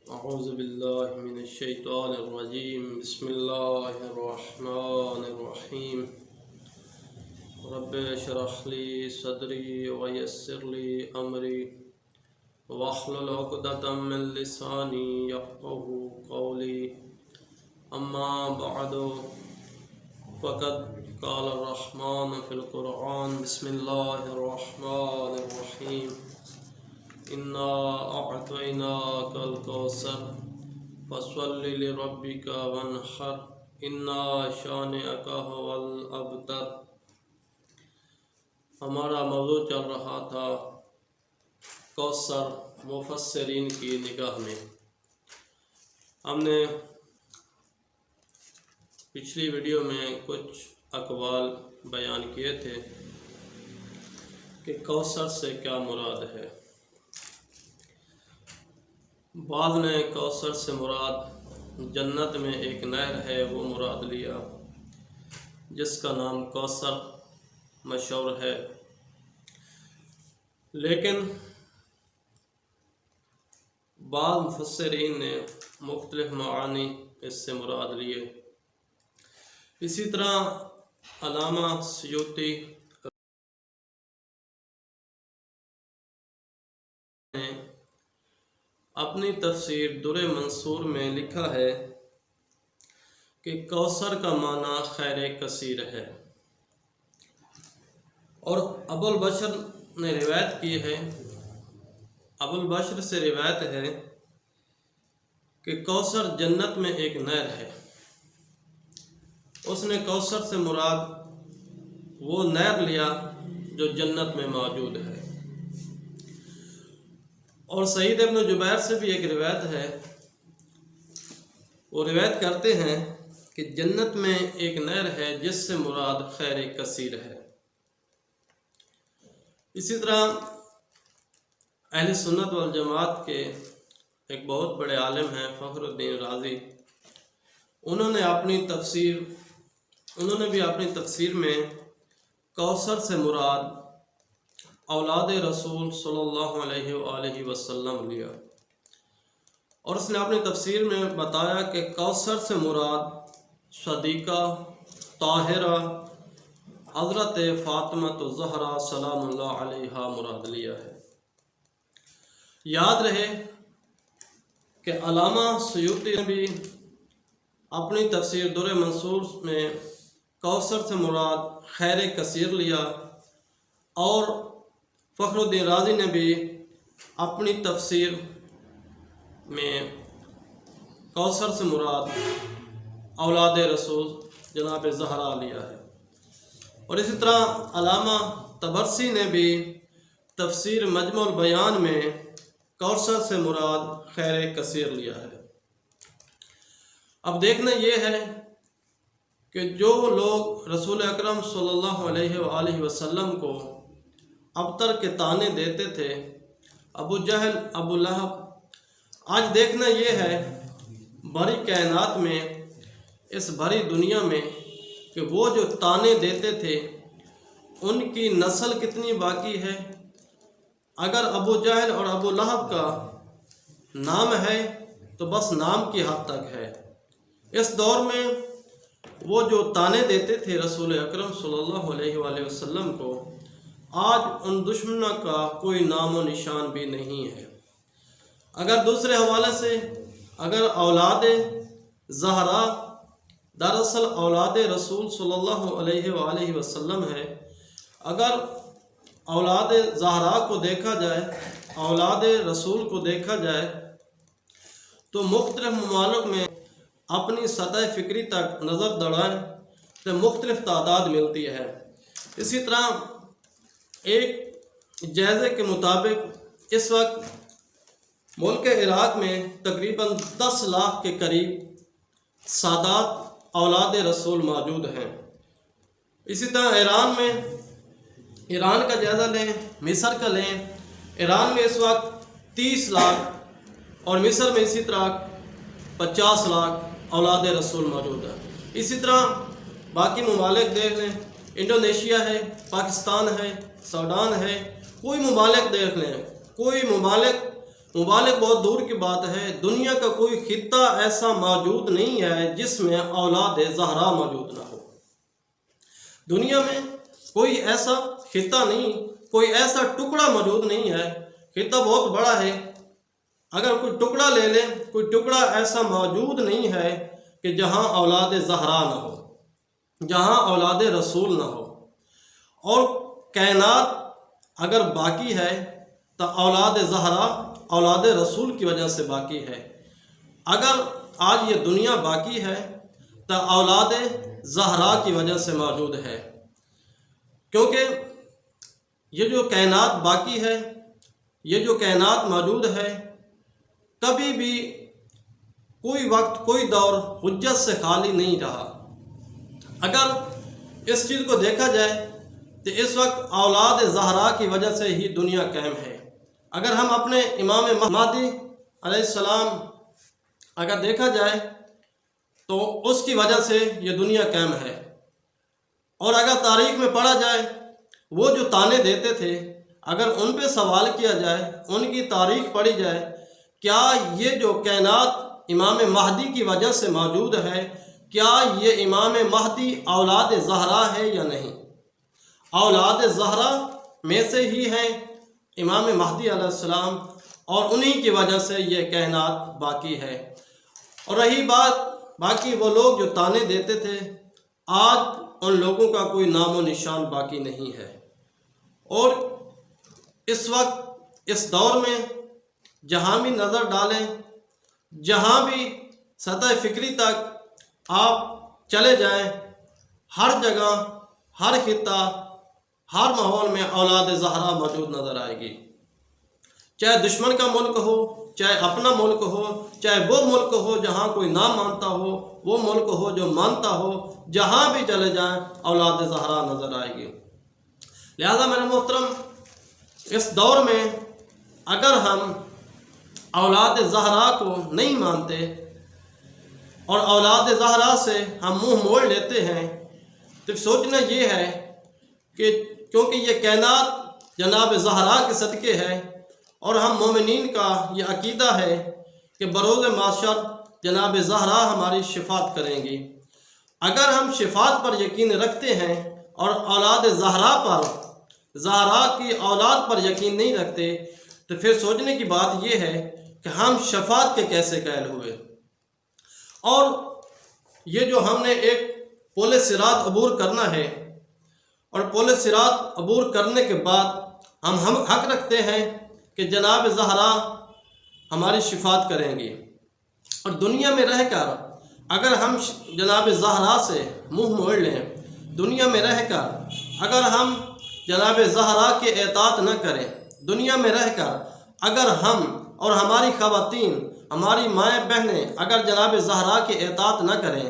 أعوذ بالله من الشيطان الرجيم. بسم الله الرحمن الرحيم. رب اشرح لي صدري ويسر لي أمري واحلل عقدة من لساني يفقهوا قولي. أما بعد فقد قال الرحمن في القرآن. بسم الله الرحمن الرحيم. إنا أعطيناك الكوثر فصل لربك وانحر إن شانئك هو الأبتر. ہمارا موضوع چل رہا تھا کوثر مفسرین کی نگاہ میں. ہم نے پچھلی ویڈیو میں کچھ اقوال بیان کیے تھے کہ کوثر سے کیا مراد ہے. بعض نے کوثر سے مراد جنت میں ایک نہر ہے وہ مراد لیا جس کا نام کوثر مشہور ہے، لیکن بعض مفسرین نے مختلف معانی اس سے مراد لیے. اسی طرح علامہ سیوطی نے اپنی تفسیر در منصور میں لکھا ہے کہ کوثر کا معنی خیر کثیر ہے، اور ابو البشر نے روایت کی ہے، ابو البشر سے روایت ہے کہ کوثر جنت میں ایک نہر ہے. اس نے کوثر سے مراد وہ نہر لیا جو جنت میں موجود ہے. اور سعید ابن جبیر سے بھی ایک روایت ہے، وہ روایت کرتے ہیں کہ جنت میں ایک نہر ہے جس سے مراد خیر کثیر ہے. اسی طرح اہل سنت والجماعت کے ایک بہت بڑے عالم ہیں فخر الدین رازی. انہوں نے بھی اپنی تفسیر میں کوثر سے مراد اولاد رسول صلی اللہ علیہ وآلہ وسلم لیا، اور اس نے اپنی تفسیر میں بتایا کہ کوثر سے مراد صدیقہ طاہرہ حضرت فاطمہ الزہرا سلام اللہ علیہا مراد لیا ہے. یاد رہے کہ علامہ سیوطی نے بھی اپنی تفسیر در منصور میں کوثر سے مراد خیر کثیر لیا، اور فخر الدین رازی نے بھی اپنی تفسیر میں کوثر سے مراد اولاد رسول جناب زہرا لیا ہے. اور اسی طرح علامہ طبرسی نے بھی تفسیر مجمع البیان میں کوثر سے مراد خیر کثیر لیا ہے. اب دیکھنا یہ ہے کہ جو لوگ رسول اکرم صلی اللہ علیہ وآلہ وسلم کو ابتر کے طعنے دیتے تھے، ابو جہل، ابو لہب، آج دیکھنا یہ ہے بڑی کائنات میں، اس بڑی دنیا میں، کہ وہ جو طعنے دیتے تھے ان کی نسل کتنی باقی ہے. اگر ابو جہل اور ابو لہب کا نام ہے تو بس نام کی حد تک ہے. اس دور میں وہ جو طعنے دیتے تھے رسول اکرم صلی اللہ علیہ وآلہ وسلم کو، آج ان دشمنوں کا کوئی نام و نشان بھی نہیں ہے. اگر دوسرے حوالے سے اگر اولاد زہرا دراصل اولاد رسول صلی اللہ علیہ وآلہ وسلم ہے، اگر اولاد زہرا کو دیکھا جائے، اولاد رسول کو دیکھا جائے، تو مختلف ممالک میں اپنی سطح فکری تک نظر دوڑائیں تو مختلف تعداد ملتی ہے. اسی طرح ایک جائزے کے مطابق اس وقت ملک عراق میں تقریباً 10 لاکھ کے قریب سادات اولاد رسول موجود ہیں. اسی طرح ایران کا جائزہ لیں، مصر کا لیں، ایران میں اس وقت 30 لاکھ اور مصر میں اسی طرح 50 لاکھ اولاد رسول موجود ہیں. اسی طرح باقی ممالک دیکھ لیں، انڈونیشیا ہے، پاکستان ہے، سوڈان ہے، کوئی ممالک دیکھ لیں، کوئی ممالک مبالغ بہت دور کی بات ہے، دنیا کا کوئی خطہ ایسا موجود نہیں ہے جس میں اولاد زہرا موجود نہ ہو۔ دنیا میں کوئی ایسا خطہ نہیں، کوئی ایسا ٹکڑا موجود نہیں ہے۔ خطہ بہت بڑا ہے، اگر کوئی ٹکڑا لے لیں، کوئی ٹکڑا ایسا موجود نہیں ہے کہ جہاں اولاد زہرا نہ ہو، جہاں اولاد رسول نہ ہو۔ اور کائنات اگر باقی ہے تو اولاد زہرا اولاد رسول کی وجہ سے باقی ہے۔ اگر آج یہ دنیا باقی ہے تو اولاد زہرا کی وجہ سے موجود ہے، کیونکہ یہ جو کائنات باقی ہے، یہ جو کائنات موجود ہے، کبھی بھی کوئی وقت کوئی دور حجت سے خالی نہیں رہا۔ اگر اس چیز کو دیکھا جائے تو اس وقت اولاد زہرا کی وجہ سے ہی دنیا قائم ہے۔ اگر ہم اپنے امام مہدی علیہ السلام اگر دیکھا جائے تو اس کی وجہ سے یہ دنیا قائم ہے۔ اور اگر تاریخ میں پڑھا جائے، وہ جو تانے دیتے تھے، اگر ان پہ سوال کیا جائے، ان کی تاریخ پڑھی جائے، کیا یہ جو کائنات امام مہدی کی وجہ سے موجود ہے، کیا یہ امام مہدی اولاد زہرا ہے یا نہیں؟ اولاد زہرا میں سے ہی ہیں امام مہدی علیہ السلام، اور انہی کی وجہ سے یہ کائنات باقی ہے۔ اور رہی بات باقی وہ لوگ جو تانے دیتے تھے، آج ان لوگوں کا کوئی نام و نشان باقی نہیں ہے۔ اور اس وقت اس دور میں جہاں بھی نظر ڈالیں، جہاں بھی سطح فکری تک آپ چلے جائیں، ہر جگہ، ہر خطہ، ہر ماحول میں اولاد زہرا موجود نظر آئے گی۔ چاہے دشمن کا ملک ہو، چاہے اپنا ملک ہو، چاہے وہ ملک ہو جہاں کوئی نہ مانتا ہو، وہ ملک ہو جو مانتا ہو، جہاں بھی چلے جائیں اولاد زہرا نظر آئے گی۔ لہذا میرے محترم، اس دور میں اگر ہم اولاد زہرا کو نہیں مانتے اور اولاد زہرا سے ہم منہ موڑ لیتے ہیں، تو سوچنا یہ ہے کہ کیونکہ یہ کائنات جناب زہرا کے صدقے ہے، اور ہم مومنین کا یہ عقیدہ ہے کہ بروز محشر جناب زہرا ہماری شفاعت کریں گی۔ اگر ہم شفاعت پر یقین رکھتے ہیں اور اولاد زہرا پر، زہرا کی اولاد پر یقین نہیں رکھتے، تو پھر سوچنے کی بات یہ ہے کہ ہم شفاعت کے کیسے قائل ہوئے۔ اور یہ جو ہم نے ایک پل صراط عبور کرنا ہے، اور پل صراط عبور کرنے کے بعد ہم حق رکھتے ہیں کہ جناب زہرا ہماری شفاعت کریں گی۔ اور دنیا میں رہ کر اگر ہم جناب زہرا سے منہ موڑ لیں، دنیا میں رہ کر اگر ہم جناب زہرا کے اطاعت نہ کریں، دنیا میں رہ کر اگر ہم اور ہماری خواتین، ہماری مائیں بہنیں اگر جناب زہرا کے اطاعت نہ کریں،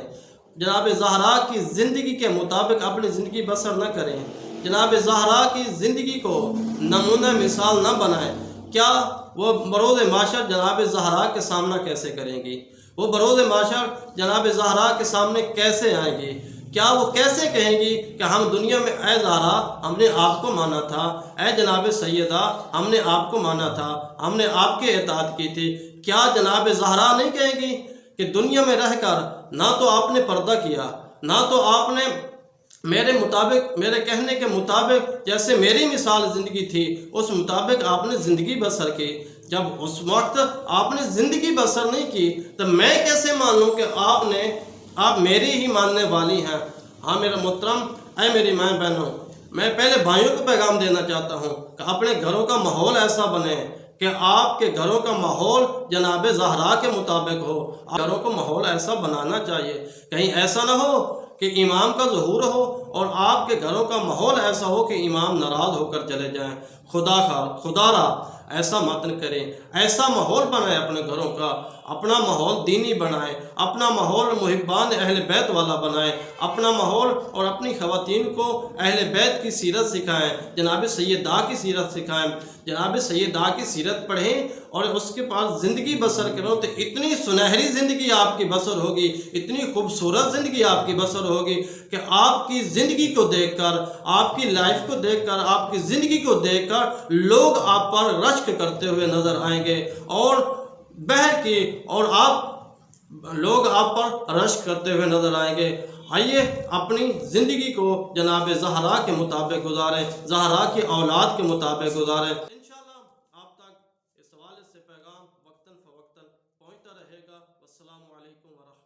جناب زہرا کی زندگی کے مطابق اپنی زندگی بسر نہ کریں، جناب زہرا کی زندگی کو نمونہ مثال نہ بنائیں، کیا وہ بروز محشر جناب زہرا کے سامنا کیسے کریں گی؟ وہ بروز محشر جناب زہرا کے سامنے کیسے آئیں گی؟ کیا وہ کیسے کہیں گی کہ ہم دنیا میں اے زہرا ہم نے آپ کو مانا تھا، اے جناب سیدہ ہم نے آپ کو مانا تھا، ہم نے آپ کے اطاعت کی تھی؟ کیا جناب زہرا نہیں کہیں گی کہ دنیا میں رہ کر نہ تو آپ نے پردہ کیا، نہ تو آپ نے میرے مطابق، میرے کہنے کے مطابق جیسے میری مثال زندگی تھی اس مطابق آپ نے زندگی بسر کی؟ جب اس وقت آپ نے زندگی بسر نہیں کی تو میں کیسے مان لوں کہ آپ میری ہی ماننے والی ہیں؟ ہاں میرے محترم، اے میری ماں بہنوں، میں پہلے بھائیوں کو پیغام دینا چاہتا ہوں کہ اپنے گھروں کا ماحول ایسا بنے کہ آپ کے گھروں کا ماحول جناب زہرا کے مطابق ہو۔ گھروں کو ماحول ایسا بنانا چاہیے، کہیں ایسا نہ ہو کہ امام کا ظہور ہو اور آپ کے گھروں کا ماحول ایسا ہو کہ امام ناراض ہو کر چلے جائیں۔ خدا را ایسا مت کریں، ایسا ماحول بنائیں اپنے گھروں کا، اپنا ماحول دینی بنائیں، اپنا ماحول محبان اہل بیت والا بنائیں، اپنا ماحول اور اپنی خواتین کو اہل بیت کی سیرت سکھائیں، جناب سیدہ کی سیرت سکھائیں، جناب سیدہ کی سیرت پڑھیں اور اس کے پاس زندگی بسر کرو تو اتنی سنہری زندگی آپ کی بسر ہوگی، اتنی خوبصورت زندگی آپ کی بسر ہوگی کہ آپ کی زندگی کو دیکھ کر، آپ کی لائف کو دیکھ کر، آپ کی زندگی کو دیکھ کر لوگ آپ پر رش رشک کرتے ہوئے نظر آئیں گے اور بہر کی اور لوگ آپ پر رشک کرتے ہوئے نظر آئیں گے۔ آئیے اپنی زندگی کو جناب زہرا کے مطابق گزاریں، زہرا کی اولاد کے مطابق گزاریں۔ انشاءاللہ آپ تک اس حوالے سے پیغام وقتاً فوقتاً پہنچتا رہے گا۔ والسلام علیکم ورحمۃ اللہ۔